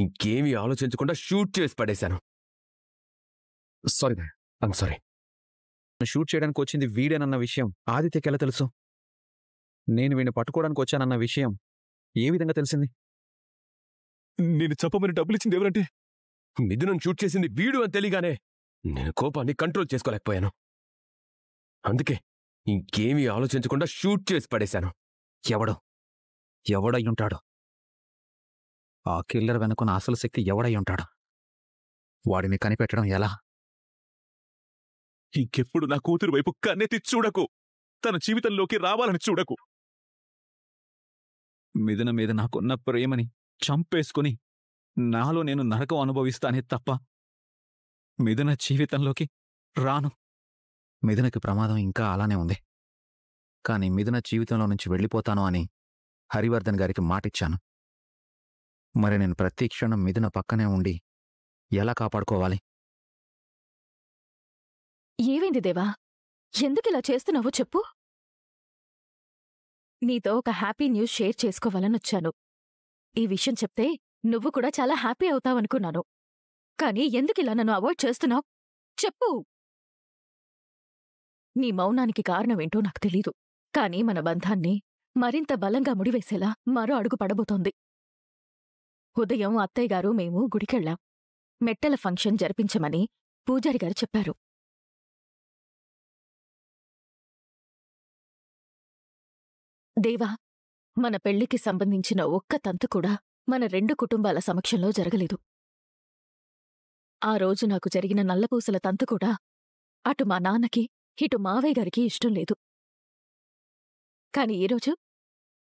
ఇంకేమీ ఆలోచించకుండా షూట్ చేసి పడేశాను. Sorry, I'm sorry. షూట్ చేయడానికి వచ్చింది వీడేనన్న విషయం ఆదిత్యకి ఎలా తెలుసు? నేను వీడిని పట్టుకోవడానికి వచ్చానన్న విషయం ఏ విధంగా తెలిసింది? నేను చెప్పమని డబ్బులిచ్చింది ఎవరంటే మిథునం షూట్ చేసింది వీడు అని తెలియగానే నేను కోపాన్ని కంట్రోల్ చేసుకోలేకపోయాను. అందుకే ఇంకేమీ ఆలోచించకుండా షూట్ చేసి పడేశాను. ఎవడయ్యుంటాడు? ఆ కిల్లర్ వెనుకున్న అసలు శక్తి ఎవడయ్యుంటాడు? వాడిని కనిపెట్టడం ఎలా? ఇంకెప్పుడు నా కూతురు వైపు కన్నెత్తి చూడకు. తన జీవితంలోకి రావాలని చూడకు. మిథున మీద నాకున్న ప్రేమని చంపేసుకుని నాలో నేను నరకం అనుభవిస్తానే తప్ప మిథున జీవితంలోకి రాను. మిథునకి ప్రమాదం ఇంకా అలానే ఉంది. కాని మిథున జీవితంలో నుంచి వెళ్ళిపోతాను అని హరివర్ధన్ గారికి మాటిచ్చాను. మరి నేను ప్రతి క్షణం మిథున పక్కనే ఉండి ఎలా కాపాడుకోవాలి? ఏమైంది దేవా? ఎందుకిలా చేస్తున్నావో చెప్పు. నీతో ఒక హ్యాపీ న్యూస్ షేర్ చేసుకోవాలనొచ్చాను. ఈ విషయం చెప్తే నువ్వు కూడా చాలా హ్యాపీ అవుతావనుకున్నాను. కాని ఎందుకిలా నన్ను అవాయిడ్ చేస్తున్నావు? చెప్పు. నీ మౌనానికి కారణమేంటో నాకు తెలీదు. కాని మన బంధాన్ని మరింత బలంగా ముడివేసేలా మరో అడుగు పడబోతోంది. ఉదయం అత్తయ్యగారు మేము గుడికెళ్ళాం. మెట్టెల ఫంక్షన్ జరిపించమని పూజారిగారు చెప్పారు. దేవా, మన పెళ్లికి సంబంధించిన ఒక్క తంతు కూడా మన రెండు కుటుంబాల సమక్షంలో జరగలేదు. ఆ రోజు నాకు జరిగిన నల్లపూసల తంతు కూడా అటు మా నాన్నకి ఇటు మావయ్య గారికి ఇష్టం లేదు. కాని ఈరోజు